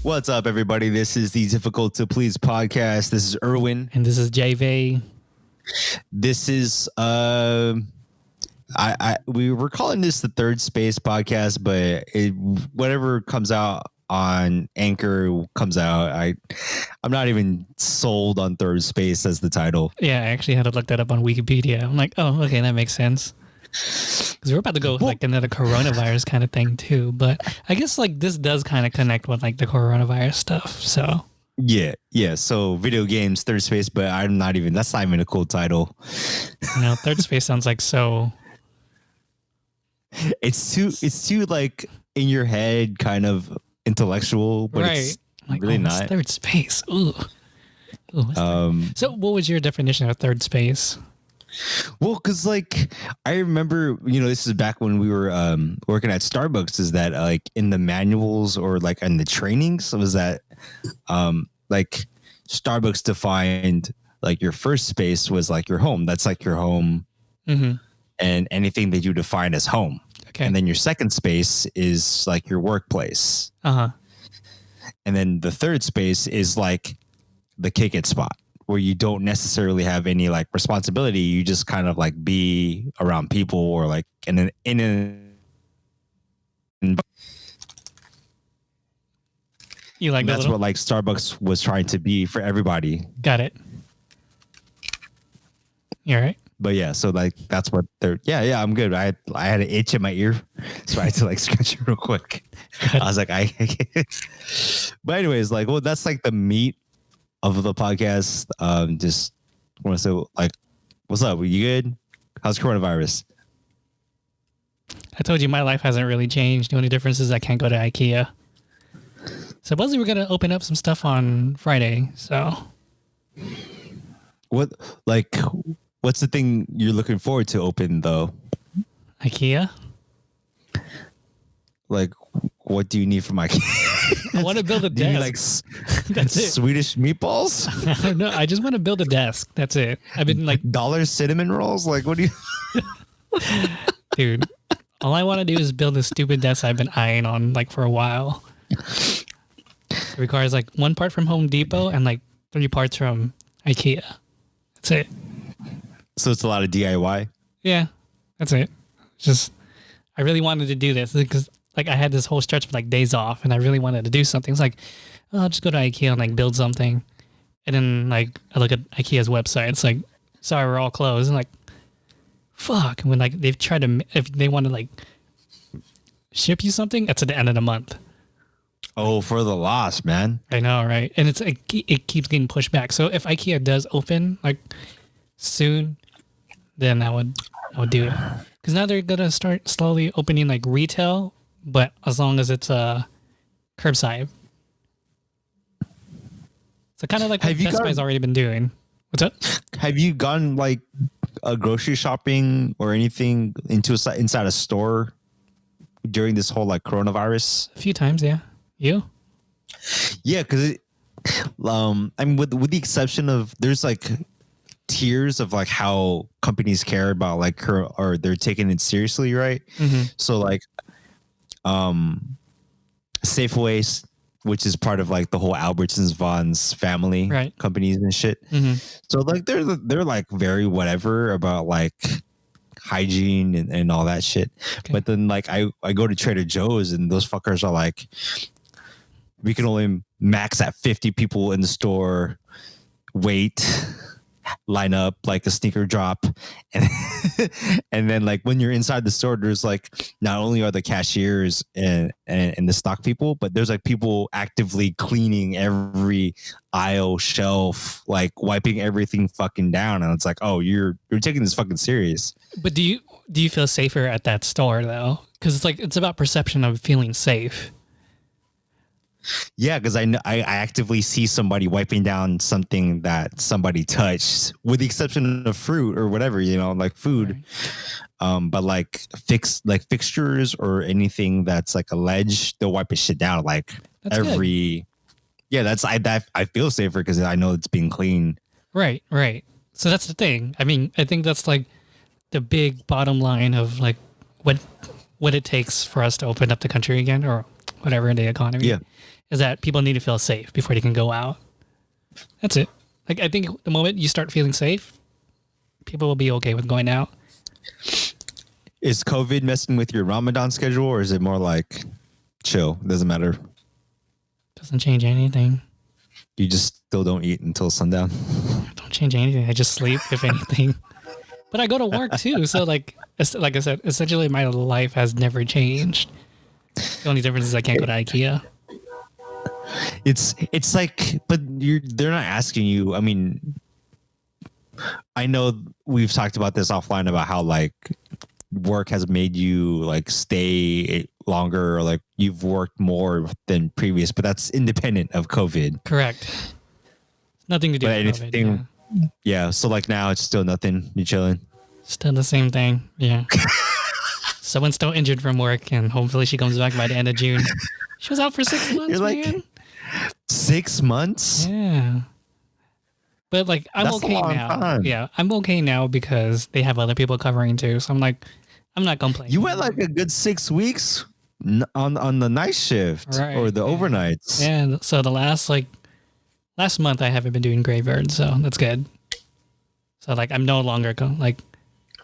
What's up, everybody? This is the Difficult to Please podcast. This is Erwin. And this is JV. This is we were calling this the Third Space podcast, but whatever comes out on Anchor comes out. I'm not even sold on Third Space as the title. Yeah, I actually had to look that up on Wikipedia. I'm like, oh, okay, that makes sense. Because we're about to go with like another coronavirus kind of thing too, but I guess like this does kind of connect with like the coronavirus stuff. So yeah. So video games, Third Space, but I'm not even. That's not even a cool title. Third Space sounds like so. It's too like in your head, kind of intellectual, but right. it's like, really not. Third Space. Ooh. So what was your definition of Third Space? Well, because like I remember, this is back when we were working at Starbucks. Is that like in the manuals or like in the trainings? Was that like Starbucks defined like your first space was like your home. That's like your home, and anything that you define as home. Okay. And then your second space is like your workplace. And then the third space is like the kick it spot, where you don't necessarily have any like responsibility. You just kind of like be around people or like in you like that's what like Starbucks was trying to be for everybody. Got it. You all right? But yeah, so like that's what they're. Yeah, I'm good. I had an itch in my ear, so I had to like scratch it real quick. I was like, But anyways, like, well, that's like the meat of the podcast. Just want to say, like, what's up? Are you good? How's coronavirus? I told you my life hasn't really changed. The only difference is I can't go to IKEA. Supposedly we're gonna open up some stuff on Friday. So, what's the thing you're looking forward to open though? IKEA. Like, what do you need from IKEA? I want to build a desk. You need, like, that's it. Swedish meatballs? No, I just want to build a desk. That's it. I've been like dollar cinnamon rolls. Like, what do you? Dude, all I want to do is build a stupid desk I've been eyeing on like for a while. It requires like 1 part from Home Depot and like 3 parts from IKEA. That's it. So it's a lot of DIY. Yeah, that's it. Just I really wanted to do this because like I had this whole stretch of like days off and I really wanted to do something. It's like, oh, I'll just go to IKEA and like build something. And then like I look at IKEA's website. It's like, sorry, we're all closed. And like, fuck. When like they've tried to, if they want to like ship you something, that's at the end of the month. Oh, for the loss, man. I know, right? And it's like, it keeps getting pushed back. So if IKEA does open like soon, then I would do it. Because now they're gonna start slowly opening like retail, but as long as it's curbside. So kind of like what Best Buy's already been doing. What's up? Have you gone like a grocery shopping or anything inside a store during this whole like coronavirus? A few times, yeah. You? Yeah, because I mean, with the exception of there's like tiers of like how companies care about like or they're taking it seriously, right? So like Safeway, which is part of like the whole Albertsons Vons family companies and shit. So like they're like very whatever about like hygiene and all that shit. Okay. But then like I go to Trader Joe's and those fuckers are like, we can only max at 50 people in the store, wait, line up like a sneaker drop, and then like when you're inside the store, there's like not only are the cashiers and the stock people, but there's like people actively cleaning every aisle, shelf, like wiping everything fucking down, and it's like, oh, you're taking this fucking serious. But do you feel safer at that store though? Because it's like it's about perception of feeling safe. Yeah, because I actively see somebody wiping down something that somebody touched, with the exception of fruit or whatever, like food. Right. But like fixtures or anything that's like a ledge, they'll wipe shit down. Like that's every, good. Yeah, that's I feel safer because I know it's being clean. Right. So that's the thing. I mean, I think that's like the big bottom line of like what it takes for us to open up the country again, or whatever the economy. Yeah. Is that people need to feel safe before they can go out. That's it. Like I think the moment you start feeling safe, people will be okay with going out. Is COVID messing with your Ramadan schedule, or is it more like chill? Doesn't matter. Doesn't change anything. You just still don't eat until sundown. Don't change anything. I just sleep, if anything. But I go to work too, so like I said, essentially my life has never changed. The only difference is I can't go to IKEA. It's like, but they're not asking you. I mean, I know we've talked about this offline about how like work has made you like stay longer, or like you've worked more than previous, but that's independent of COVID. Correct. Nothing to do with COVID. Yeah. So like now it's still nothing. You chilling? Still the same thing. Yeah. Someone's still injured from work, and hopefully she comes back by the end of June. She was out for 6 months. You're like, man. 6 months? Yeah. But like I'm okay now. Time. Yeah, I'm okay now because they have other people covering too. So I'm like, I'm not complaining. You went like a good 6 weeks on the night shift or the overnights. Yeah. So the last month I haven't been doing graveyard, so that's good. So like I'm no longer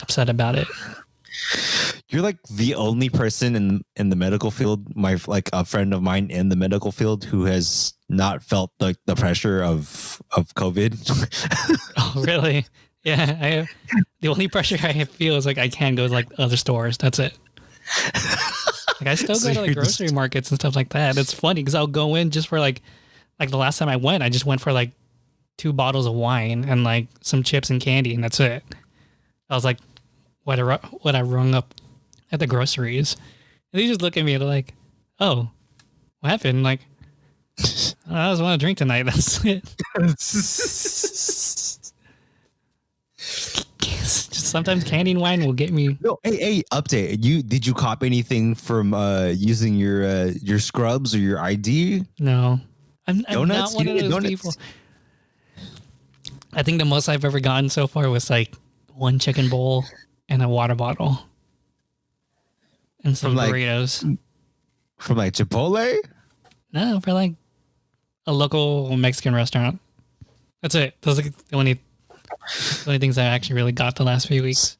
upset about it. You're like the only person in the medical field, a friend of mine in the medical field, who has not felt like the pressure of COVID. Oh, really? Yeah. The only pressure I feel is like I can't go to like other stores. That's it. Like I still go to like grocery markets and stuff like that. It's funny because I'll go in just for like the last time I went, I just went for like 2 bottles of wine and like some chips and candy, and that's it. I was like, what I rung up at the groceries, and they just look at me and they're like, "Oh, what happened?" Like, I just want to drink tonight. That's it. Just sometimes candy and wine will get me. No, hey, update. Did you cop anything from using your scrubs or your ID? No, I'm not one of those people. I think the most I've ever gotten so far was like 1 chicken bowl and a water bottle. And some burritos. From like Chipotle? No, for like a local Mexican restaurant. That's it. Those are the only things I actually really got the last few weeks.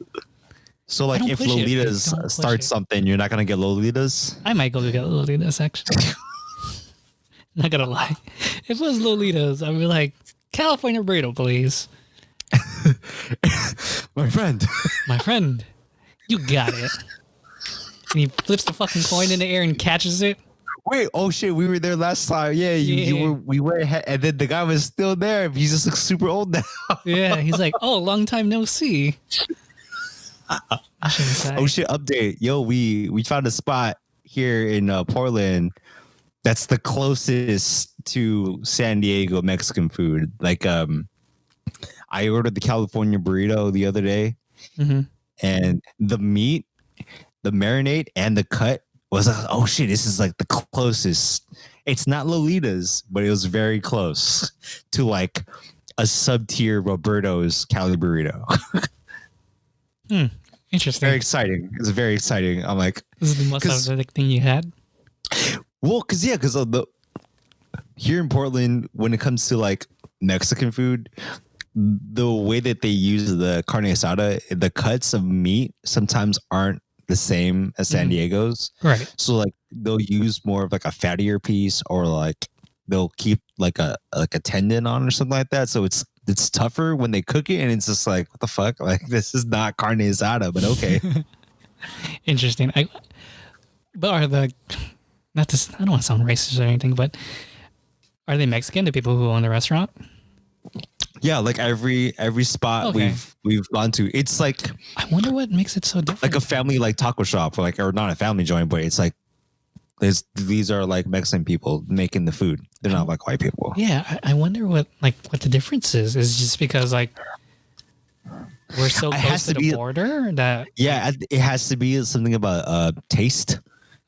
So like if Lolitas starts something, you're not going to get Lolitas? I might go get Lolitas actually. Not going to lie. If it was Lolitas, I would be like, California burrito, please. My friend. You got it. And he flips the fucking coin in the air and catches it. Wait, oh shit, we were there last time. Yeah, we went ahead, and then the guy was still there. He just looks super old now. Yeah, he's like, oh, long time no see. Oh shit, update. Yo, we found a spot here in Portland that's the closest to San Diego Mexican food. Like, I ordered the California burrito the other day, and the meat, the marinade, and the cut was like, oh shit, this is like the closest. It's not Lolita's, but it was very close to like a sub-tier Roberto's Cali burrito. Interesting. Very exciting. It's very exciting. I'm like, this is the most authentic thing you had? Well, because here in Portland, when it comes to like Mexican food, the way that they use the carne asada, the cuts of meat sometimes aren't the same as San Diego's. Right. So like they'll use more of like a fattier piece, or like they'll keep like a tendon on or something like that. So it's tougher when they cook it, and it's just like, what the fuck? Like, this is not carne asada, but okay. Interesting. But are the, not to, I don't want to sound racist or anything, but are they Mexican, the people who own the restaurant? Yeah, like every spot we've gone to, it's like, I wonder what makes it so different. Like a family like taco shop, or not a family joint, but it's like these are like Mexican people making the food. They're not like white people. Yeah, I wonder what the difference is. Is just because like we're so close to the border that it has to be something about taste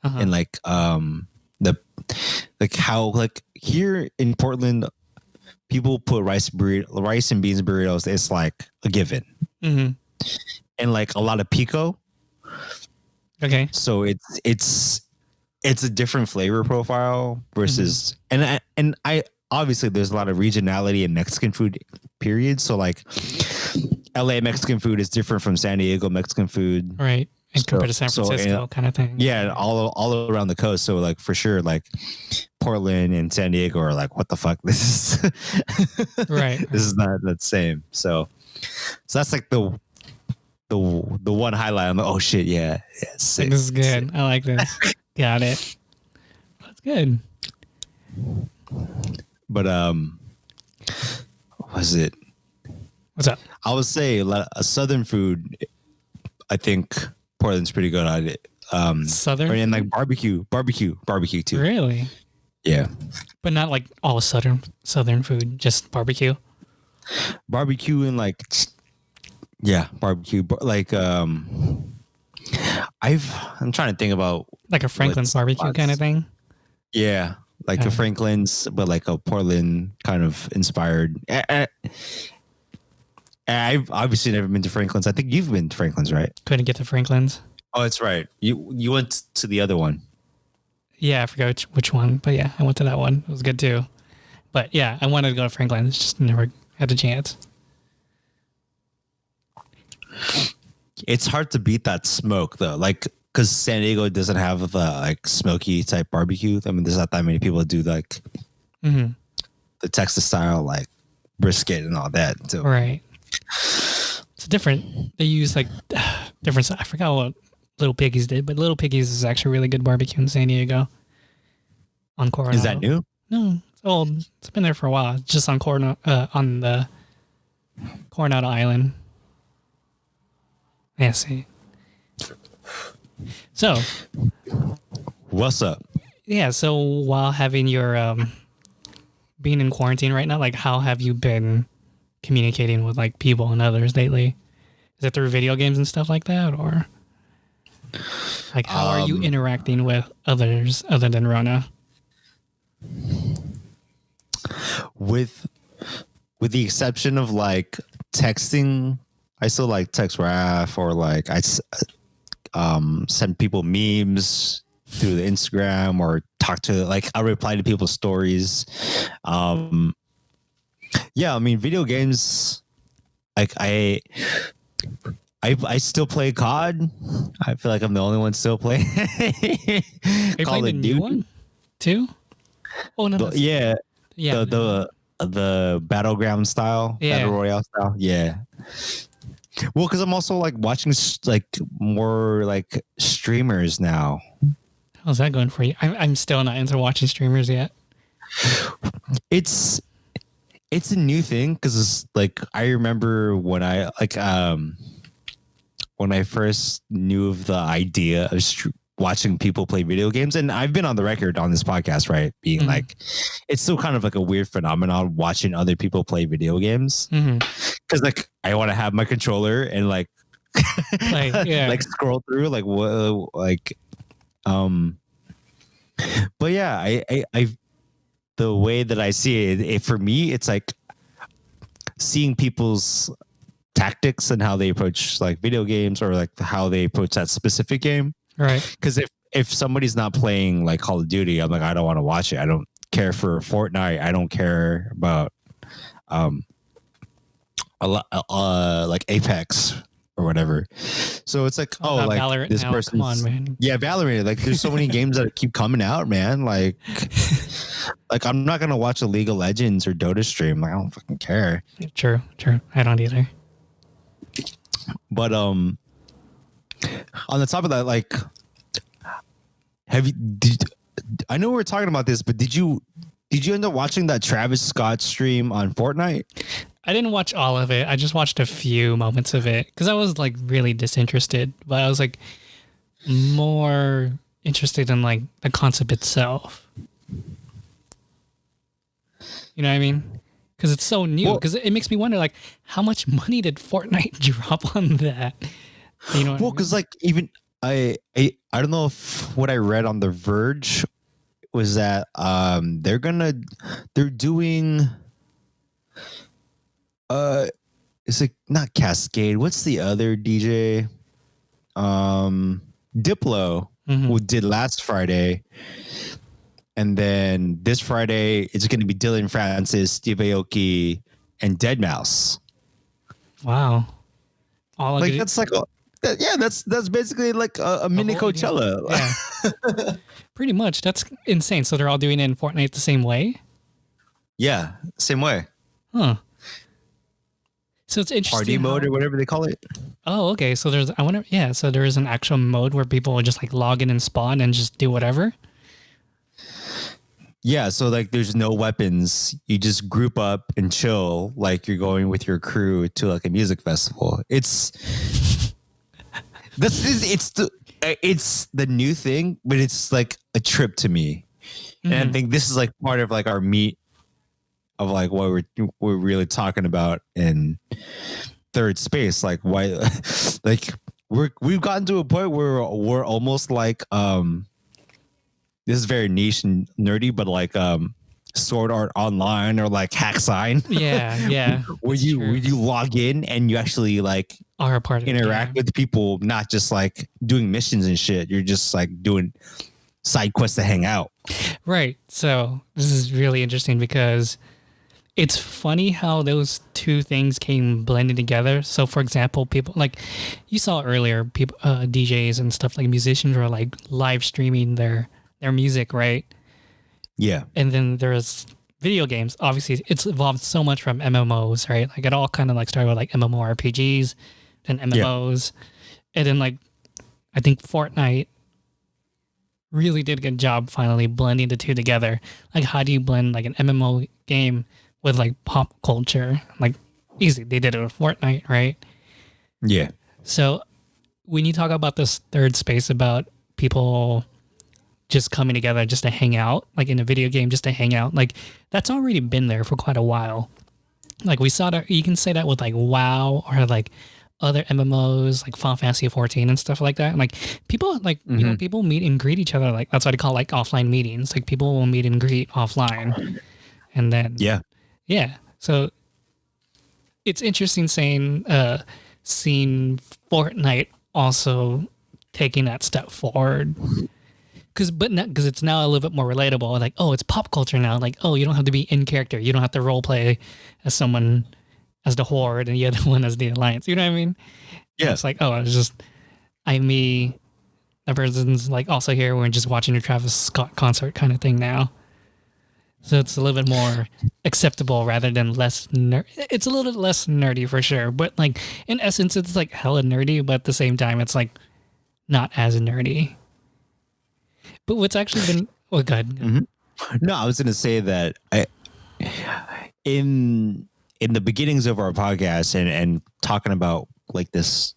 and like how like here in Portland, people put rice and beans burritos. It's like a given, and like a lot of pico. Okay, so it's it's a different flavor profile versus and I obviously there's a lot of regionality in Mexican food period. So like LA Mexican food is different from San Diego Mexican food. Right. And compared to San Francisco kind of thing. Yeah, all around the coast. So like for sure, like Portland and San Diego are like, what the fuck? This is right. This is not the same. So that's like the one highlight. I'm like, oh shit, yeah, sick, this is good. Sick. I like this. Got it. That's good. But was it? What's up? I would say a southern food. I think Portland's pretty good at it. Southern and like barbecue too. Really? Yeah. But not like all southern food, just barbecue. Barbecue and like barbecue. Like I'm trying to think about like a Franklin's barbecue kind of thing. Yeah, like a Franklin's, but like a Portland kind of inspired. I've obviously never been to Franklin's. I think you've been to Franklin's, right? Couldn't get to Franklin's. Oh, that's right. You went to the other one. Yeah, I forgot which one, but yeah, I went to that one. It was good too. But yeah, I wanted to go to Franklin's, just never had the chance. It's hard to beat that smoke though, like because San Diego doesn't have the like smoky type barbecue. I mean, there's not that many people that do like the Texas style like brisket and all that. So. Right. It's different. They use like different. I forgot what Little Piggies did, but Little Piggies is actually really good barbecue in San Diego. On Coronado. Is that new? No, it's old. It's been there for a while. It's just on on the Coronado Island. Yeah, see. So, what's up? Yeah, so while having your being in quarantine right now, like how have you been communicating with like people and others lately? Is it through video games and stuff like that, or like how are you interacting with others other than Rona? With the exception of like texting, I still like text Raph or like I send people memes through the Instagram or talk to like I reply to people's stories. Yeah, I mean video games. Like I still play COD. I feel like I'm the only one still playing. Call of Duty one too. Oh no! The battleground style, battle royale style. Yeah. Well, because I'm also like watching like more like streamers now. How's that going for you? I'm still not into watching streamers yet. It's a new thing because it's like I remember when I when I first knew of the idea of watching people play video games, and I've been on the record on this podcast, right, being like, it's still kind of like a weird phenomenon watching other people play video games because like I want to have my controller and like like scroll through like what like but yeah, I the way that I see it, for me, it's like seeing people's tactics and how they approach like video games or like how they approach that specific game. Right. Because if somebody's not playing like Call of Duty, I'm like, I don't want to watch it. I don't care for Fortnite. I don't care about a lot like Apex or whatever. So it's like, oh, like Valorant this now. person. Come on, man. Yeah, Valorant. Like there's so many games that keep coming out, man. Like I'm not gonna watch a League of Legends or Dota stream. Like, I don't fucking care. True. I don't either. But on the top of that, like, I know we were talking about this, but did you end up watching that Travis Scott stream on Fortnite? I didn't watch all of it. I just watched a few moments of it because I was like really disinterested, but I was like more interested in like the concept itself. You know what I mean? Because it's so new. Because it makes me wonder, like, how much money did Fortnite drop on that? You know? Well, because like even I don't know if what I read on The Verge was that they're doing it's like not Cascade. What's the other DJ? Diplo, who did last Friday. And then this Friday, it's going to be Dylan Francis, Steve Aoki, and Deadmau5. Wow. Like that's like, that's basically like a mini Coachella. Yeah. Pretty much. That's insane. So they're all doing it in Fortnite the same way? Yeah, same way. Huh. So it's interesting. Party mode or whatever they call it. Oh, okay. So so there is an actual mode where people will just like log in and spawn and just do whatever? Yeah, so like there's no weapons. You just group up and chill like you're going with your crew to like a music festival. It's the new thing, but it's like a trip to me. And I think this is like part of like our meat of like what we're really talking about in third space. Like why like we've gotten to a point where we're almost like this is very niche and nerdy, but like Sword Art Online or like Hack Sign. Yeah. where you log in and you actually like are a part of interact with people, not just like doing missions and shit. You're just like doing side quests to hang out. Right. So this is really interesting because it's funny how those two things came blending together. So for example, people like you saw earlier, people DJs and stuff like musicians were like live streaming their music, right? Yeah. And then there's video games. Obviously, it's evolved so much from MMOs, right? Like it all kind of like started with like MMORPGs and MMOs. And then like I think Fortnite really did a good job finally blending the two together. Like how do you blend like an MMO game with like pop culture? Like easy. They did it with Fortnite, right? Yeah. So when you talk about this third space about people just coming together just to hang out, like in a video game, just to hang out, like that's already been there for quite a while. Like we saw that, you can say that with like WoW or like other MMOs, like Final Fantasy 14 and stuff like that. And like people like, you know, people meet and greet each other. Like that's what I call like offline meetings. Like people will meet and greet offline. And then, yeah. So it's interesting seeing Fortnite also taking that step forward. Because it's now a little bit more relatable. Like, oh, it's pop culture now. Like, oh, you don't have to be in character. You don't have to role play as someone as the Horde and the other one as the Alliance. You know what I mean? Yeah. And it's like, oh, it's just I'm me. The person's like also here. We're just watching a Travis Scott concert kind of thing now. So it's a little bit more acceptable rather than less it's a little bit less nerdy for sure. But like in essence, it's like hella nerdy, but at the same time, it's like not as nerdy. But what's actually been... Oh, God. No, I was going to say that in the beginnings of our podcast and talking about like this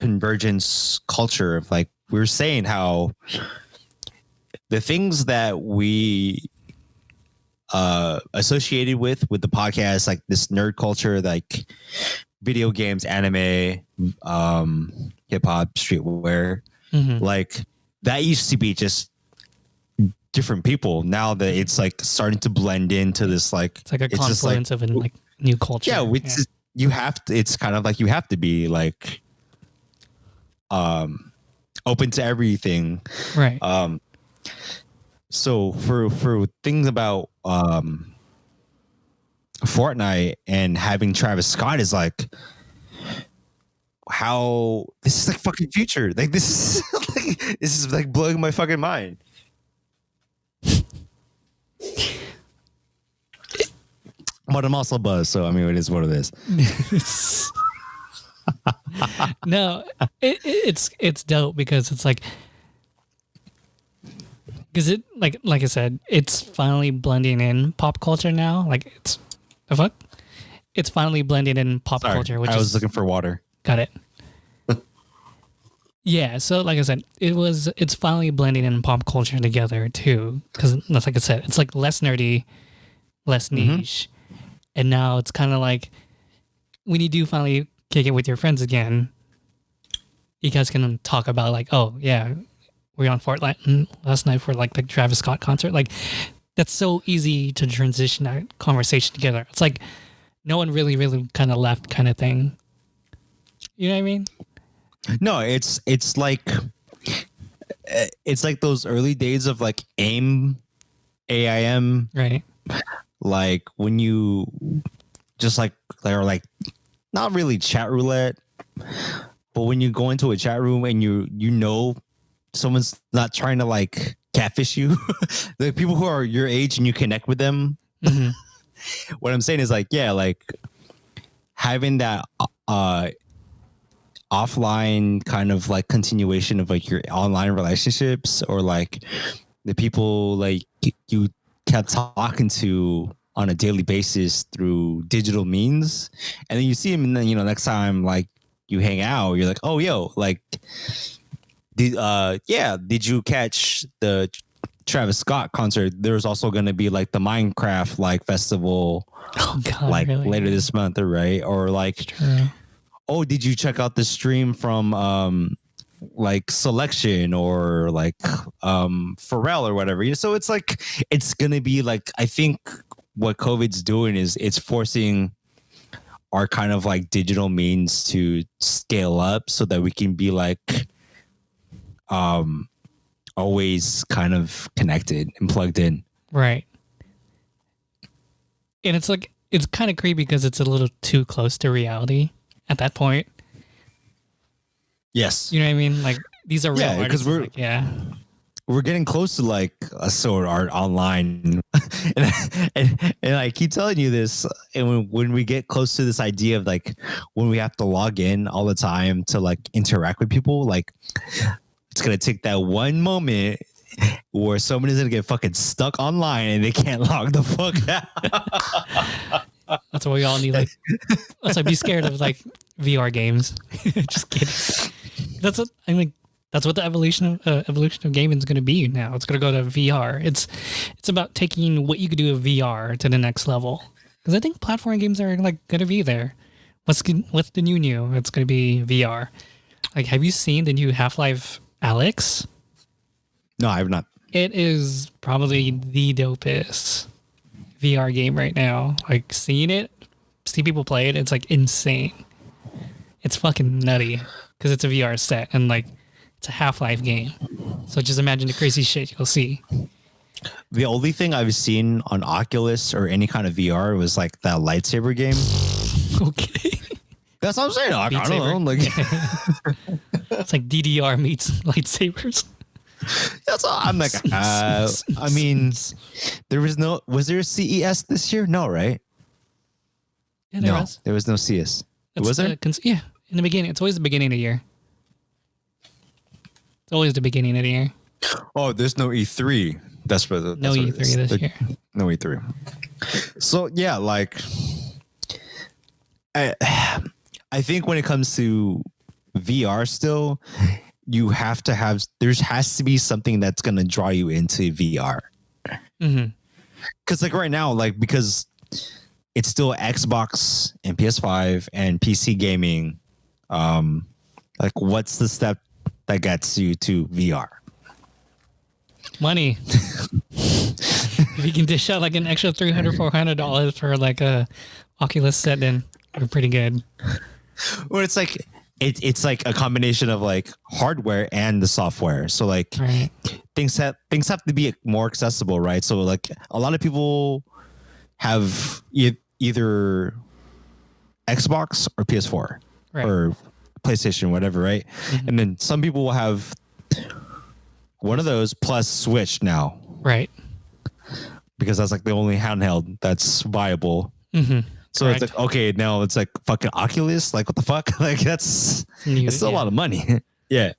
convergence culture of like, we were saying how the things that we associated with the podcast, like this nerd culture, like video games, anime, hip hop, streetwear, like that used to be just different people. Now that it's like starting to blend into this, like it's like a confluence of a like new culture. Yeah, you have to. It's kind of like you have to be like open to everything, right? So for things about Fortnite and having Travis Scott is like, how this is like fucking future. Like this is like blowing my fucking mind. But I'm also buzzed, so I mean, it is what it is. No, it's dope because it's like, because it like I said, it's finally blending in pop culture now. Like it's the fuck, it's finally blending in pop culture. Which I was looking for water. Got it. Yeah, so like I said, it's finally blending in pop culture together too. Because like I said, it's like less nerdy, less niche. And now it's kind of like when you do finally kick it with your friends again, you guys can talk about like, oh yeah, we were on Fortnite last night for like the Travis Scott concert. Like that's so easy to transition that conversation together. It's like no one really kind of left kind of thing. You know what I mean? No, it's like it's like those early days of like AIM, right? Like when you just like or like not really chat roulette, but when you go into a chat room and you know someone's not trying to like catfish you, the people who are your age and you connect with them. Mm-hmm. What I'm saying is like, yeah, like having that offline kind of like continuation of like your online relationships, or like the people like you kept talking to on a daily basis through digital means, and then you see them, and then next time like you hang out, you're like, oh yo, like did you catch the Travis Scott concert? There's also going to be like the Minecraft like festival, like really? Later this month, right? Or like, oh, did you check out the stream from like Selection or like Pharrell or whatever? So it's like it's going to be like, I think what COVID's doing is it's forcing our kind of like digital means to scale up so that we can be like always kind of connected and plugged in. Right. And it's like, it's kind of creepy because it's a little too close to reality at that point. Yes. You know what I mean? Like these are real because we're getting close to like a sword art online. and I keep telling you this. And when we get close to this idea of like when we have to log in all the time to like interact with people, like it's going to take that one moment where someone is going to get fucking stuck online and they can't log the fuck out. That's what we all need. Like, let's like be scared of like VR games. Just kidding. That's what I mean. That's what the evolution of gaming is going to be now. It's going to go to VR. It's about taking what you could do with VR to the next level. Because I think platform games are like going to be there. What's the new? It's going to be VR. Like, have you seen the new Half-Life Alyx? No, I have not. It is probably the dopest VR game right now. Like see people play it. It's like insane. It's fucking nutty because it's a VR set and like it's a Half-Life game. So just imagine the crazy shit you'll see. The only thing I've seen on Oculus or any kind of VR was like that lightsaber game. Okay. That's what I'm saying. I don't know. Like it's like DDR meets lightsabers. That's all. I'm like, I mean, was there a CES this year? No, right? Yeah, there was no CES. Was there? Yeah, in the beginning. It's always the beginning of the year. It's always the beginning of the year. Oh, there's no E3. That's what. No E3 this year. No E3. So yeah, like, I think when it comes to VR, still, you have to have. There has to be something that's gonna draw you into VR. Mm-hmm. Because like right now, like because it's still Xbox and PS5 and PC gaming. Like, what's the step that gets you to VR? Money. If you can dish out like an extra $300-$400 for like a Oculus set, then we're pretty good. Well, it's like it's like a combination of like hardware and the software. So like things have to be more accessible, right? So like a lot of people have either Xbox or PS4 or PlayStation, whatever, right? Mm-hmm. And then some people will have one of those plus Switch now, right? Because that's like the only handheld that's viable. Mm-hmm. So it's like, okay, now it's like fucking Oculus. Like, what the fuck? Like, it's still a lot of money. Yeah.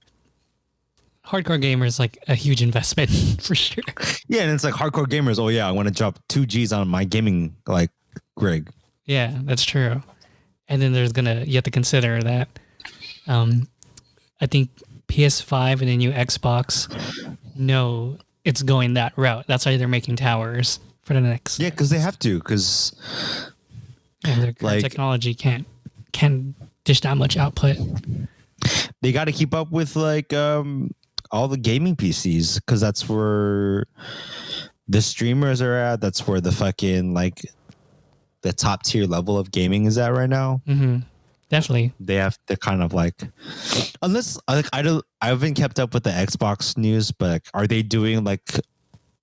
Hardcore gamers, like a huge investment for sure. Yeah. And it's like hardcore gamers. Oh, yeah, I want to drop 2 G's on my gaming like rig. Yeah, that's true. And then you have to consider that. I think PS5 and the new Xbox, no, it's going that route. That's why they're making towers for the next. Yeah, because they have to. Because their current technology can't dish that much output. They got to keep up with like all the gaming PCs because that's where the streamers are at. That's where the fucking like the top tier level of gaming is at right now. Mm-hmm. definitely. They have to kind of like, unless like I haven't kept up with the Xbox news, but like, are they doing like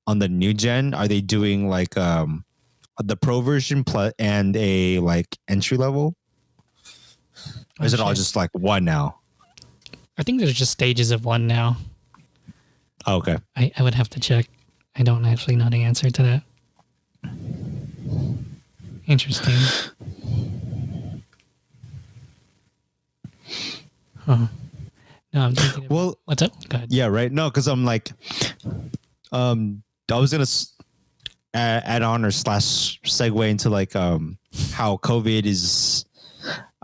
on the new gen? Are they doing like the pro version plus and a like entry level? Or is it all just like one now? I think there's just stages of one now. Oh, okay. I would have to check. I don't actually know the answer to that. Interesting. Huh. No, I'm thinking. Well, what's up? Go ahead. Yeah, right. No, because I'm like, I was gonna add on or slash segue into like how COVID is.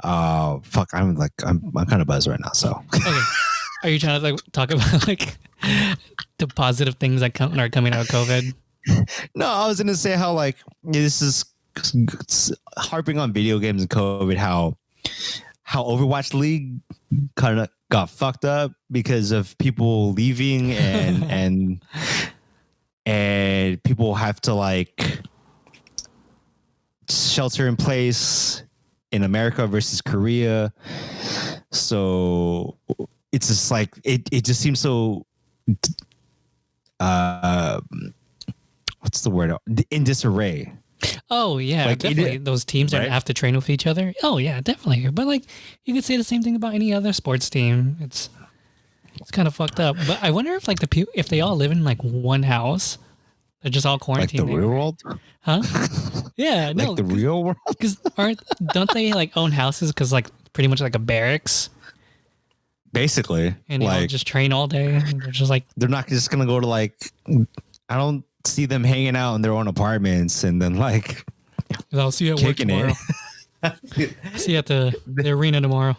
Fuck, I'm kind of buzzed right now. So, okay. Are you trying to like talk about like the positive things that are coming out of COVID? No, I was gonna say how like this is harping on video games and COVID. How Overwatch League kind of got fucked up because of people leaving and people have to like shelter in place in America versus Korea. So it's just like it just seems so what's the word, in disarray. Oh yeah, like definitely. Those teams that have to train with each other. Oh yeah, definitely. But like you could say the same thing about any other sports team. It's kind of fucked up. But I wonder if like if they all live in like one house, they're just all quarantined. Like the real world? Huh? Yeah, no. Like the real world? Because don't they like own houses? Because like pretty much like a barracks. Basically, and they all just train all day. And they're just like they're not just gonna go to like. I don't see them hanging out in their own apartments and then like I'll see you at work tomorrow. See you at the arena tomorrow.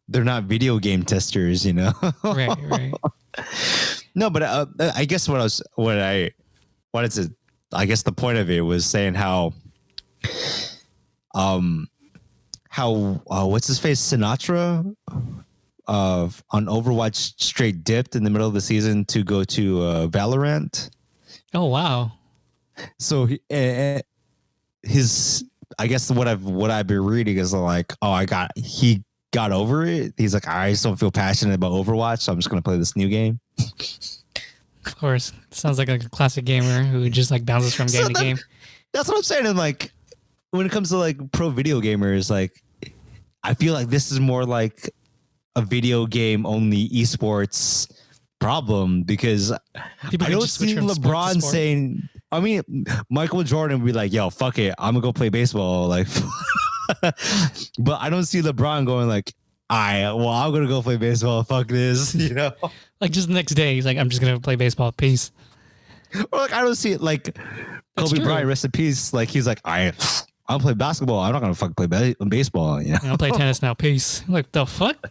They're not video game testers, you know. Right. No, but I guess I guess the point of it was saying how what's his face, Sinatra on Overwatch straight dipped in the middle of the season to go to Valorant. Oh wow! So his, I guess what I've been reading is like, he got over it. He's like, I just don't feel passionate about Overwatch, so I'm just gonna play this new game. Of course, sounds like a classic gamer who just like bounces from game to game. That's what I'm saying. And like, when it comes to like pro video gamers, like, I feel like this is more like a video game only esports problem, because people I don't see LeBron saying, I mean, Michael Jordan would be like, yo, fuck it, I'm gonna go play baseball, like but I don't see LeBron going like, I'm gonna go play baseball, fuck this, you know. Like just the next day he's like, I'm just gonna play baseball, peace. Or like I don't see it like Kobe Bryant, rest in peace, like he's like, I'll play basketball, I'm not gonna fucking play baseball, you know. I'll play tennis now, peace. Like the fuck.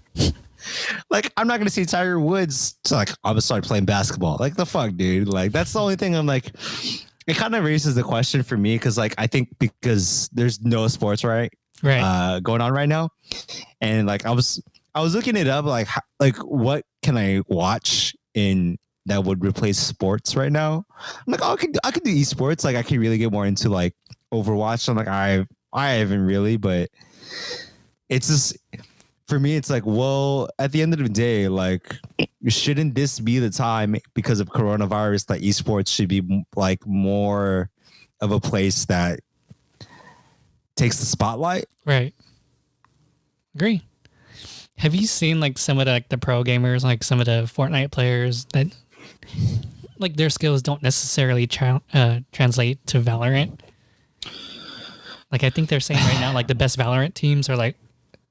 Like, I'm not gonna see Tiger Woods like, I'm gonna start playing basketball. Like, the fuck, dude. Like, that's the only thing I'm like, it kind of raises the question for me, because like I think because there's no sports going on right now, and like I was looking it up, like what can I watch in that would replace sports right now? I'm like, I could do esports. Like, I could really get more into like Overwatch. I'm like, I haven't really, but it's just, for me, it's like, well, at the end of the day, like, shouldn't this be the time, because of coronavirus, that esports should be like more of a place that takes the spotlight? Right. Agree. Have you seen like some of the pro gamers, like some of the Fortnite players that like their skills don't necessarily translate to Valorant? Like, I think they're saying right now, like the best Valorant teams are like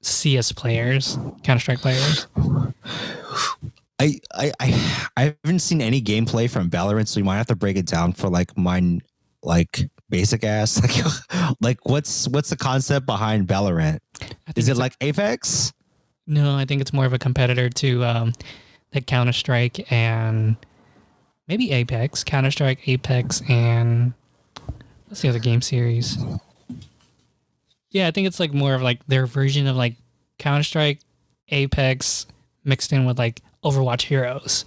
CS players, Counter-Strike players. I haven't seen any gameplay from Valorant, so you might have to break it down for like mine, like basic ass. Like what's the concept behind Valorant? Is it like Apex? No, I think it's more of a competitor to like Counter-Strike and maybe Apex. Counter-Strike, Apex, and what's the other game series? Yeah, I think it's like more of like their version of like Counter-Strike, Apex mixed in with like Overwatch Heroes.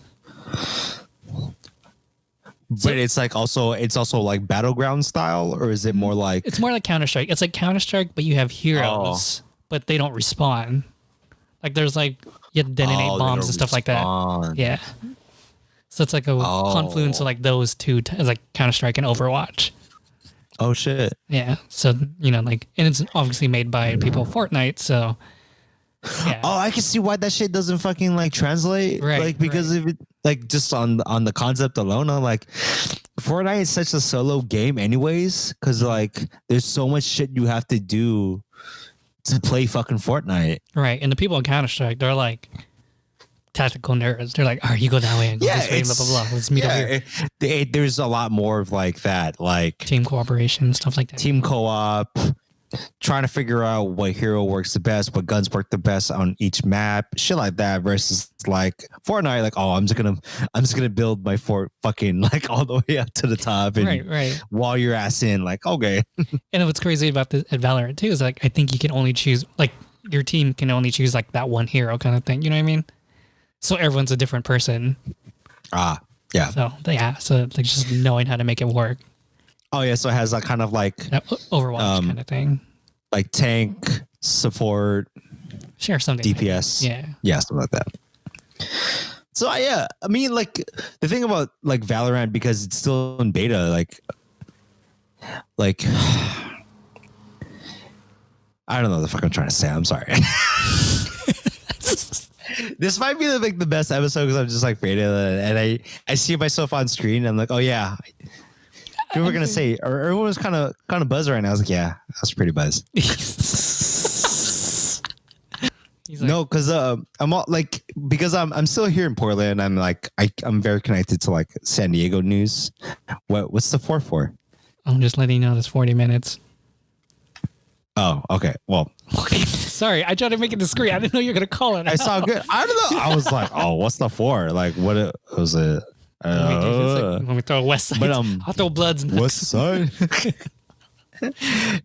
But it's also like Battleground style, or is it more like... It's more like Counter-Strike. It's like Counter-Strike, but you have heroes. but they don't respawn. Like there's like you have to detonate bombs and stuff like that. Yeah. So it's like a confluence of like those two, like Counter-Strike and Overwatch. Oh shit. Yeah. So like, and it's obviously made by people of Fortnite. So. Yeah. Oh, I can see why that shit doesn't fucking like translate. Right. Like because of it, like just on the concept alone, I'm like, Fortnite is such a solo game, anyways. Because like, there's so much shit you have to do to play fucking Fortnite. Right. And the people in Counter-Strike, they're like tactical nerds. They're like, all right, you go that way and go this way, blah, blah, blah. Let's meet over here. There's a lot more of like that, like team cooperation, stuff like that. Team co-op, trying to figure out what hero works the best, what guns work the best on each map, shit like that. Versus like Fortnite, like, oh, I'm just gonna build my fort fucking like all the way up to the top, and right. While your ass in, like, okay. And what's crazy about this at Valorant too is like I think you can only choose like your team can only choose like that one hero kind of thing. You know what I mean? So everyone's a different person. Yeah. So like just knowing how to make it work. Oh yeah, so it has that kind of like Overwatch kind of thing, like tank support, share something, DPS, yeah, something like that. So yeah, I mean, like the thing about like Valorant, because it's still in beta, like I don't know the fuck I'm trying to say. I'm sorry. This might be the best episode because I'm just like faded, and I see myself on screen. And I'm like, oh yeah. People were gonna say, or everyone was kind of buzzed right now. I was like, yeah, I was pretty buzzed. No, because I'm all, like, because I'm still here in Portland. I'm like I'm very connected to like San Diego news. What's the for? I'm just letting you know. It's 40 minutes. Oh, okay. Well, sorry, I tried to make it discreet. I didn't know you were gonna call it. I saw good. I don't know. I was like, oh, what's the for? Like, what it was it? Let me throw a West Side. But I'll throw Bloods next. West Side.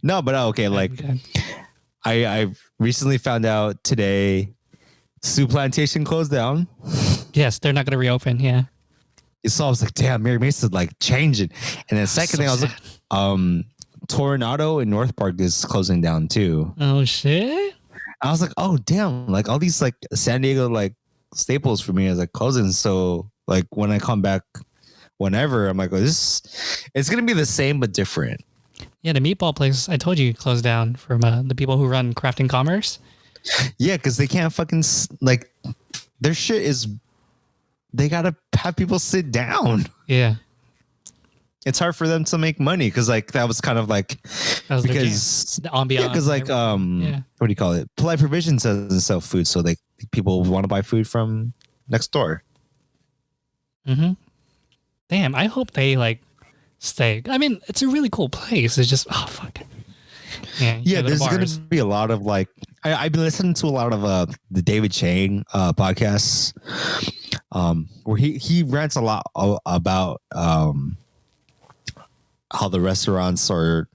No, but okay. Like, I recently found out today, Sioux Plantation closed down. Yes, they're not going to reopen. Yeah. So I was like, damn, Mary Mason like changing. And then second thing, I was like, Toronado in North Park is closing down too. Oh shit! I was like, oh damn, like all these like San Diego like staples for me is like closing. So like when I come back, whenever I'm like, oh, it's gonna be the same but different. Yeah, the meatball place I told you closed down from the people who run Crafting Commerce. Yeah, because they can't fucking like their shit is. They gotta have people sit down. Yeah. It's hard for them to make money because like that was kind of like because the ambiance. Yeah, because like what do you call it? Polite Provisions doesn't sell food, so like people want to buy food from next door. Mm-hmm. Damn, I hope they like stay. I mean, it's a really cool place. It's just fuck. Yeah, there's gonna be a lot of like I've been listening to a lot of the David Chang podcasts, where he rants a lot about how the restaurants are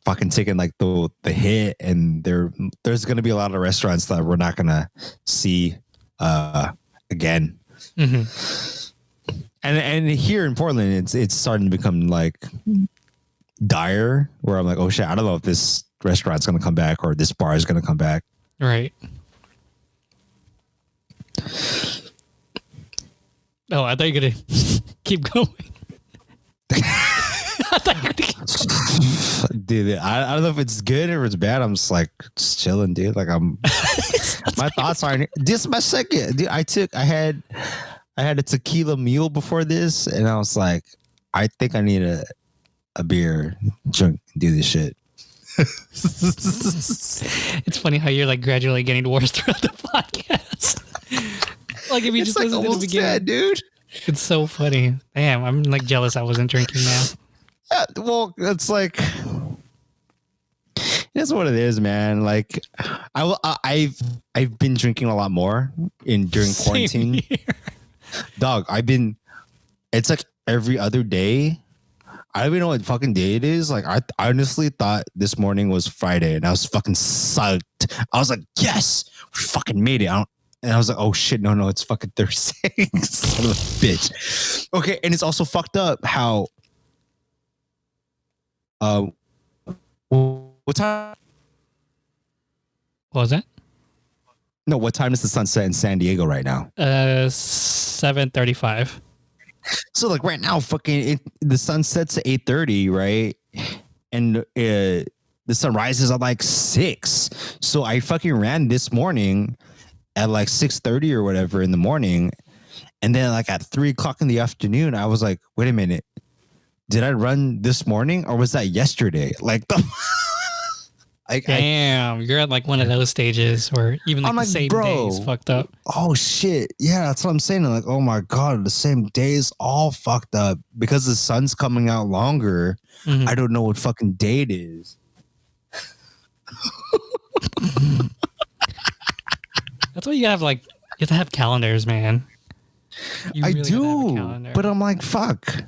fucking taking like the hit, and there's gonna be a lot of restaurants that we're not gonna see again. Mm-hmm. And here in Portland, it's starting to become like dire, where I'm like, oh shit, I don't know if this restaurant's gonna come back or this bar is gonna come back. Right. Oh, I thought you were gonna keep going. Dude, I don't know if it's good or it's bad. I'm just chilling, dude. Like my thoughts are. This is my second. Dude, I had a tequila mule before this, and I was like, I think I need a beer, drink, do this shit. It's funny how you're like gradually getting worse throughout the podcast. Like if you just listen to the beginning, sad, dude. It's so funny. Damn, I'm like jealous I wasn't drinking now. Yeah, well, it's like that's what it is, man. Like I've been drinking a lot more during quarantine. Dog, it's like every other day. I don't even know what fucking day it is. Like I honestly thought this morning was Friday, and I was fucking psyched. I was like, yes, we fucking made it. And I was like, oh shit, no, it's fucking Thursday. Son of a bitch. Okay, and it's also fucked up how what time? What was that? No, what time is the sunset in San Diego right now? 7:35. So like right now, the sun sets at 8:30, right? And the sun rises at like 6. So I fucking ran this morning at like 6:30 or whatever in the morning. And then like at 3:00 in the afternoon, I was like, wait a minute. Did I run this morning or was that yesterday? Like Damn, you're at like one of those stages where even like the same day is fucked up. Oh shit. Yeah, that's what I'm saying. I'm like, oh my God, the same day is all fucked up because the sun's coming out longer. I don't know what fucking day it is. That's why you have like, you have to have calendars, man. I do, but I'm like, fuck.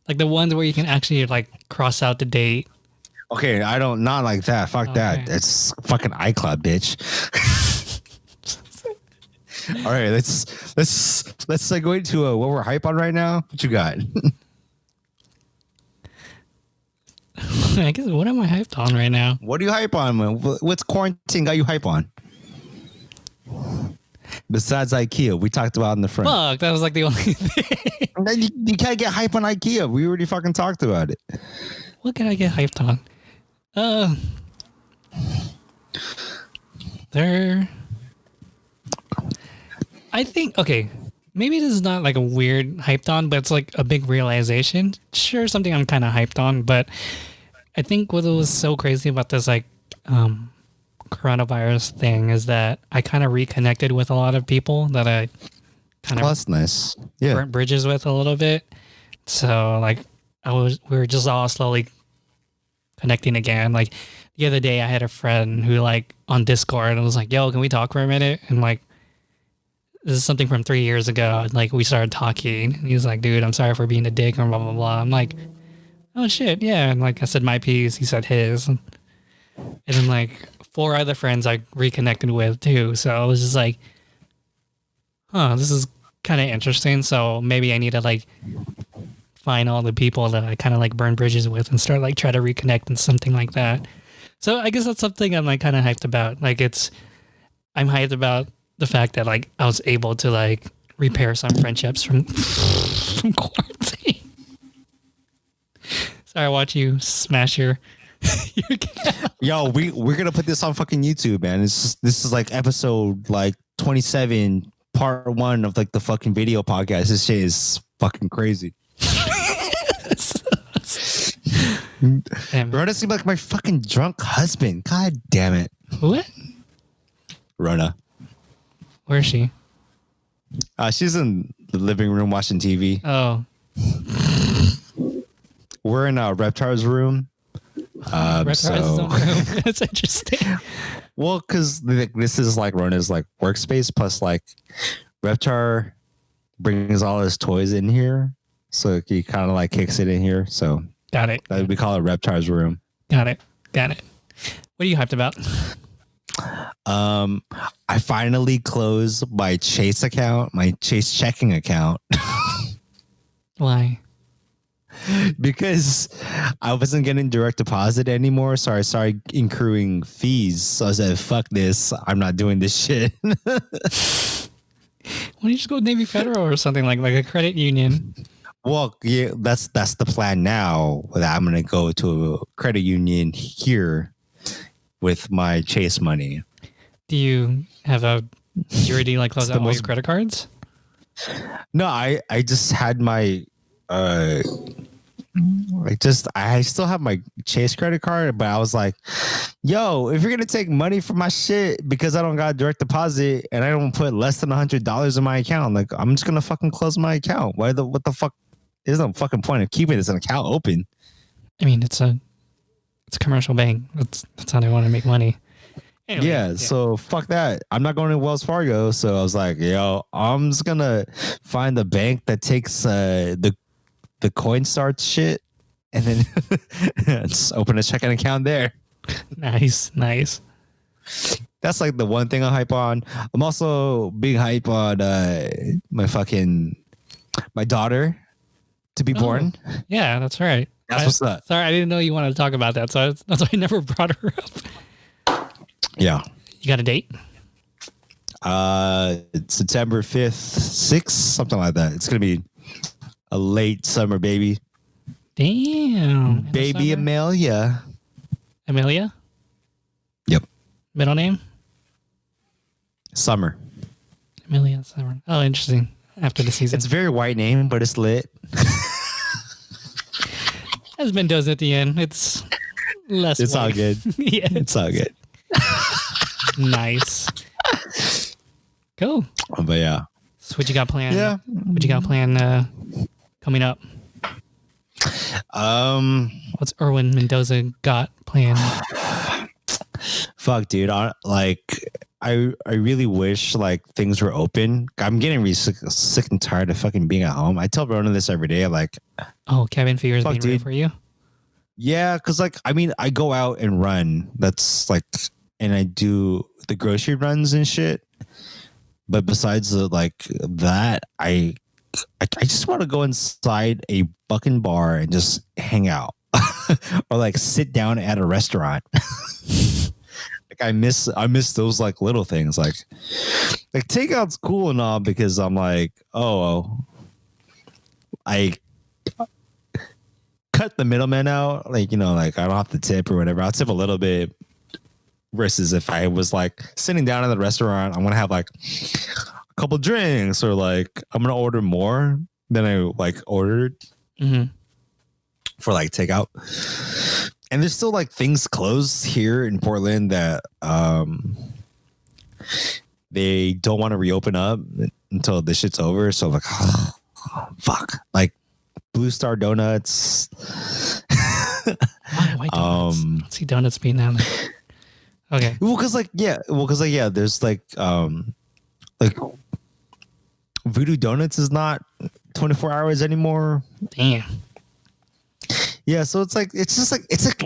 Like the ones where you can actually like cross out the date. Okay, not like that. Fuck that. It's fucking iCloud, bitch. All right, let's segue into what we're hype on right now. What you got? I guess what am I hyped on right now? What are you hype on, man? What's quarantine got you hype on? Besides IKEA, we talked about in the front. Fuck, that was like the only thing. You can't get hype on IKEA. We already fucking talked about it. What can I get hyped on? I think, okay, maybe this is not like a weird hyped on, but it's like a big realization. Sure, something I'm kind of hyped on, but I think what was so crazy about this like coronavirus thing is that I kind of reconnected with a lot of people that I kind of nice. burnt bridges with a little bit. So like we were just all slowly connecting again. Like the other day I had a friend who like on Discord and was like, yo, can we talk for a minute? And like, this is something from 3 years ago. And like we started talking and he was like, dude, I'm sorry for being a dick and blah, blah, blah. I'm like, oh shit. Yeah. And like I said my piece, he said his. And then like 4 other friends I reconnected with too. So I was just like, this is kind of interesting. So maybe I need to like find all the people that I kind of like burn bridges with and start like try to reconnect and something like that. So I guess that's something I'm like kind of hyped about. Like I'm hyped about the fact that like I was able to like repair some friendships from quarantine. Sorry, I watch you smash your Yo, we're gonna put this on fucking YouTube, man. This is like episode like 27, part 1 of like the fucking video podcast. This shit is fucking crazy. Rona seemed like my fucking drunk husband. God damn it. What? Rona. Where is she? She's in the living room watching TV. Oh. We're in Reptar's room. Reptar's room. That's interesting. Well, because this is like Rona's like workspace, plus like Reptar brings all his toys in here, so he kind of like kicks it in here. So got it. We call it Reptar's room. Got it. What are you hyped about? I finally closed my Chase account, my Chase checking account. Why? Because I wasn't getting direct deposit anymore, so I started accruing fees. So I said, fuck this. I'm not doing this shit. Why don't you just go with Navy Federal or something like a credit union? Well, yeah, that's the plan now. That I'm going to go to a credit union here with my Chase money. Do you have a security like close out all your credit cards? No, I just had my I still have my Chase credit card, but I was like, yo, if you're gonna take money from my shit because I don't got direct deposit and I don't put less than $100 in my account, like I'm just gonna fucking close my account. What the fuck? There's no fucking point of keeping this account open. I mean, it's a commercial bank. That's how they want to make money. Anyway, yeah, so fuck that. I'm not going to Wells Fargo, so I was like, yo, I'm just gonna find the bank that takes the Coinstar shit, and then just open a checking account there. Nice. That's like the one thing I hype on. I'm also being hype on my daughter to be born. Yeah, that's right. That's what's up. Sorry, I didn't know you wanted to talk about that, so that's why I never brought her up. Yeah. You got a date? September 5th, 6th, something like that. It's gonna be a late summer baby. Damn. Baby Amelia. Amelia? Yep. Middle name? Summer. Amelia Summer. Oh, interesting. After the season. It's a very white name, but it's lit. As Mendoza at the end. It's less It's white. all good. Yeah. It's all good. Nice. Cool. But yeah. So what you got planned? Yeah. What you got planned coming up? What's Erwin Mendoza got planned? Fuck, dude. I really wish like things were open. I'm getting really sick and tired of fucking being at home. I tell Ronan this every day. I'm like, oh, cabin fever is being real for you? Yeah, because like, I mean, I go out and run. That's like, and I do the grocery runs and shit. But besides that, I just want to go inside a fucking bar and just hang out or like sit down at a restaurant. Like I miss those like little things like takeout's cool and all because I'm like, oh, I cut the middleman out. Like, you know, like I don't have to tip or whatever. I'll tip a little bit versus if I was like sitting down at the restaurant, I'm going to have like a couple drinks or like I'm going to order more than I like ordered for like takeout. And there's still like things closed here in Portland that they don't want to reopen up until this shit's over. So I'm like, oh, fuck. Like Blue Star Donuts. Why donuts? I don't see donuts being down there. Okay. Well, cause there's like Voodoo Donuts is not 24 hours anymore. Damn. Yeah, so it's like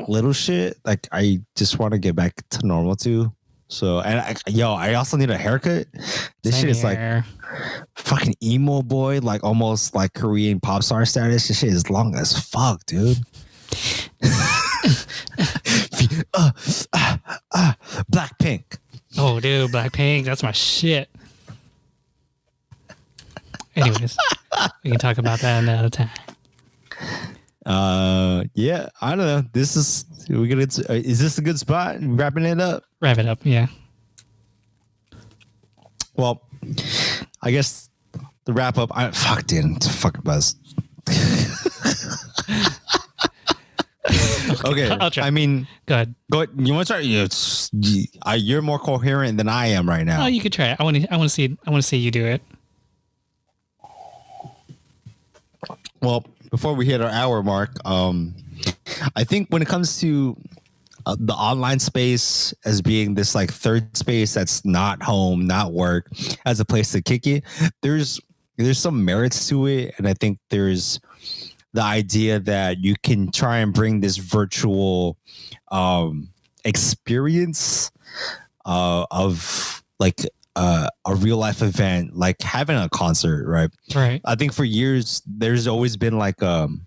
little shit. Like I just want to get back to normal too. So I also need a haircut. This Same shit is here. like fucking emo boy, like almost like Korean pop star status. This shit is long as fuck, dude. Blackpink. Oh, dude, Blackpink. That's my shit. Anyways, we can talk about that another time. Yeah, I don't know. Is this a good spot? Wrapping it up? Wrap it up, yeah. Well, I guess the wrap up. It's a fucking buzz. Okay, I'll try. I mean, go ahead. You want to try? You're more coherent than I am right now. Oh, you could try it. I want to see you do it. Well, before we hit our hour mark, I think when it comes to the online space as being this like third space that's not home, not work, as a place to kick it, there's some merits to it, and I think there's the idea that you can try and bring this virtual experience of like a real life event, like having a concert, right? Right. I think for years there's always been like the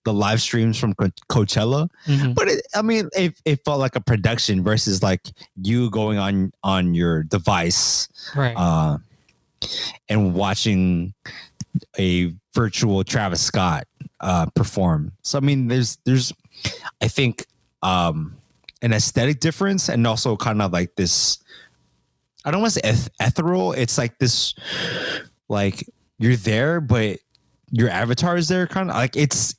live streams from Coachella, but it felt like a production versus like you going on your device, right? And watching a virtual Travis Scott perform. So I mean, there's I think an aesthetic difference, and also kind of like this. I don't want to say ethereal. It's like this, like you're there, but your avatar is there. Kind of like it's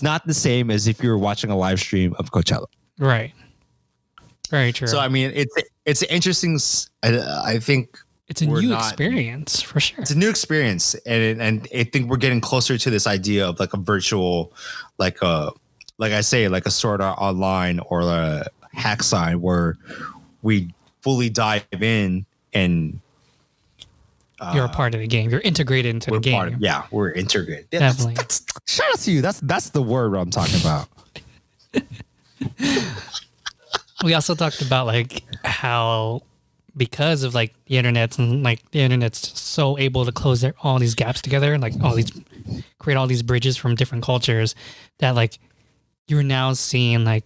not the same as if you were watching a live stream of Coachella. Right. Very true. So I mean, it's an interesting. I think it's a new experience for sure. It's a new experience, and I think we're getting closer to this idea of like a virtual, like I say, like a Sword Art Online or a hack sign where we fully dive in and you're a part of the game. You're integrated into the game. We're integrated. Yeah, definitely. Shout out to you. That's the word I'm talking about. We also talked about like how because of like the internet and like the internet's so able to close all these gaps together and like create all these bridges from different cultures that like you're now seeing like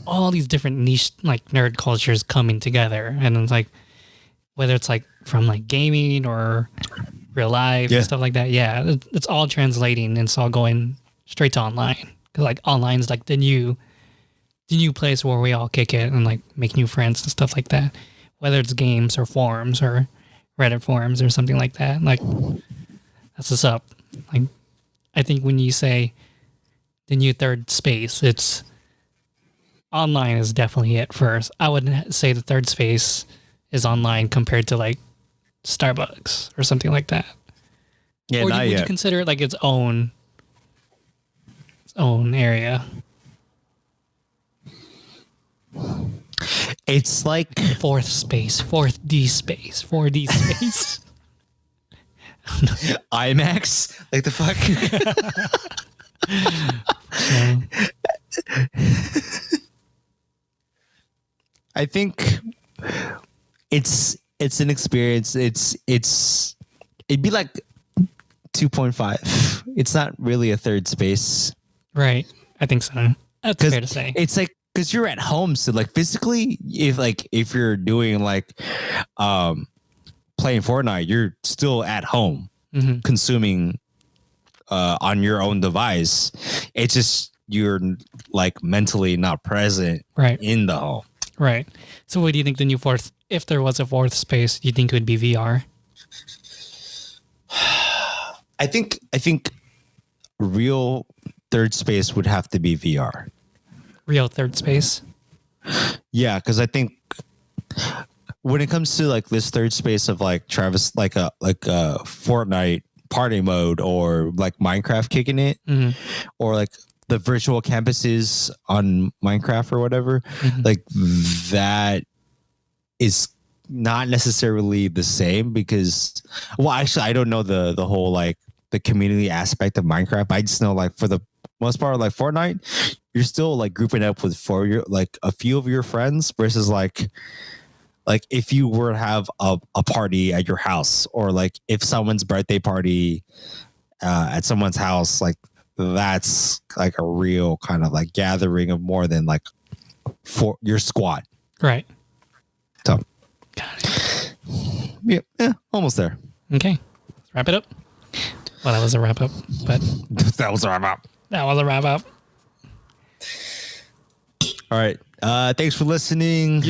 all these different niche like nerd cultures coming together, and it's like whether it's like from like gaming or real life and stuff like that. Yeah, it's all translating and it's all going straight to online. Because like online is like the new place where we all kick it and like make new friends and stuff like that. Whether it's games or forums or Reddit forums or something like that. Like that's what's up. Like I think when you say the new third space, it's online is definitely it first. I would say the third space is online compared to like Starbucks or something like that. Yeah, or would you consider it like its own area? It's like fourth space, 4D space, 4D space. IMAX? Like the fuck? I think it's an experience. It'd be like 2.5. It's not really a third space. Right. I think so. That's fair to say. It's like because you're at home, so like physically, if you're doing like playing Fortnite, you're still at home consuming on your own device. It's just you're like mentally not present in the home. Right. So what do you think the new fourth, if there was a fourth space, do you think it would be VR? I think real third space would have to be VR. Real third space? Yeah, because I think when it comes to like this third space of like Travis, like a Fortnite party mode or like Minecraft kicking it, or like the virtual campuses on Minecraft or whatever, like that is not necessarily the same because, well, actually, I don't know the whole like the community aspect of Minecraft. I just know like for the most part, like Fortnite, you're still like grouping up with like a few of your friends versus like if you were to have a party at your house or like if someone's birthday party at someone's house, like that's like a real kind of like gathering of more than like for your squad. Right. So got it. Yeah, almost there. Okay. Let's wrap it up. Well, that was a wrap up, but that was a wrap up. That was a wrap up. All right. Thanks for listening.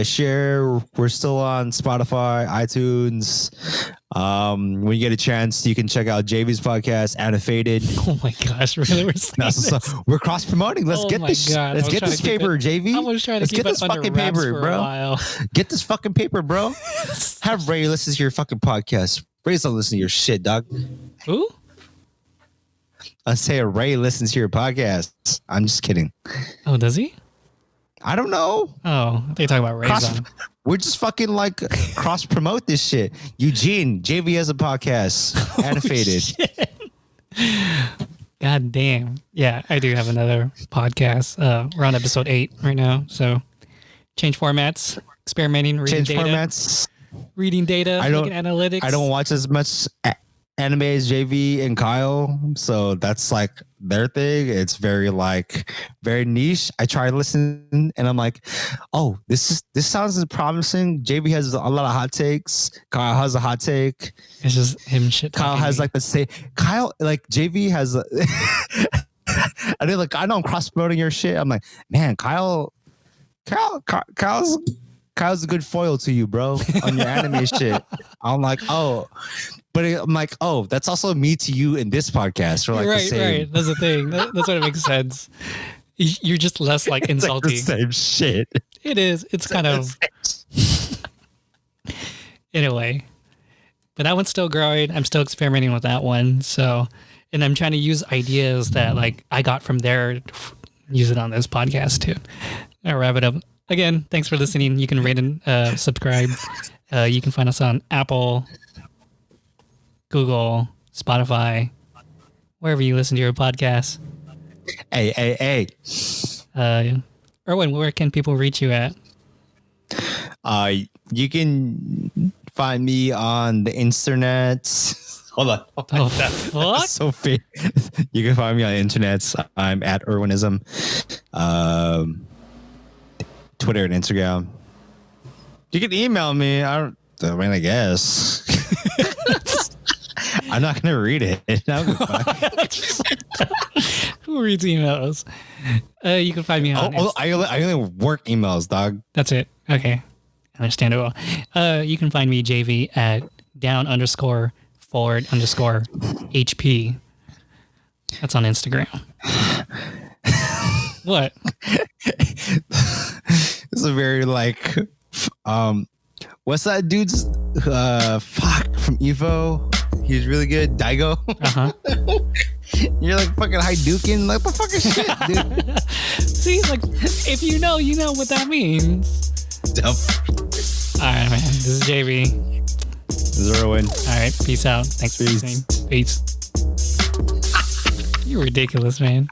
Share. We're still on Spotify, iTunes. When you get a chance, you can check out JV's podcast, Annotated. Oh my gosh, really? We're cross promoting. Let's get this. Let's get this paper, JV. I was trying to Let's keep get this fucking paper, bro. Get this fucking paper, bro. Have Ray listen to your fucking podcast. Ray's don't listen to your shit, dog. Who? I say Ray listens to your podcast. I'm just kidding. Oh, does he? I don't know. Oh, I think you're talking about Ray's on. We're just fucking like cross promote this shit. Eugene, JV has a podcast. Annotated. God damn. Yeah, I do have another podcast. We're on episode 8 right now. So change formats, experimenting, reading data, looking at analytics. I don't watch as much anime as JV and Kyle, so that's like their thing. It's very niche. I try to listen and I'm like, oh, this sounds promising. JV has a lot of hot takes. Kyle has a hot take. It's just him shit. Kyle has like the same. Kyle, like JV has. I mean, like I know I'm cross promoting your shit. I'm like, man, Kyle's a good foil to you, bro, on your anime shit. I'm like, oh. But I'm like, oh, that's also me to you in this podcast. Or like right, the same. Right. That's the thing. That's what it makes sense. You're just less like insulting. It's like the same shit. It is. It's kind of. Anyway, but that one's still growing. I'm still experimenting with that one. So, and I'm trying to use ideas that like I got from there, use it on this podcast too. I'll wrap it up. Again, thanks for listening. You can rate and subscribe. You can find us on Apple, Google, Spotify, wherever you listen to your podcasts. Hey. Erwin, where can people reach you at? You can find me on the internet. Hold on. Oh, fuck? That's so fake. You can find me on the internet. I'm at Erwinism. Twitter and Instagram. You can email me. I guess. I'm not gonna read it. Who reads emails? You can find me on. I only work emails, dog. That's it. Okay, understandable. You can find me JV at down_forward_HP. That's on Instagram. What? It's a very like, what's that dude's from Evo? He's really good. Daigo. You're like fucking Hadouken. Like, what the fuck is shit, dude? See, like, if you know what that means. Dumb. All right, man. This is JV. This is Erwin. All right. Peace out. Thanks for listening. Peace. You're ridiculous, man.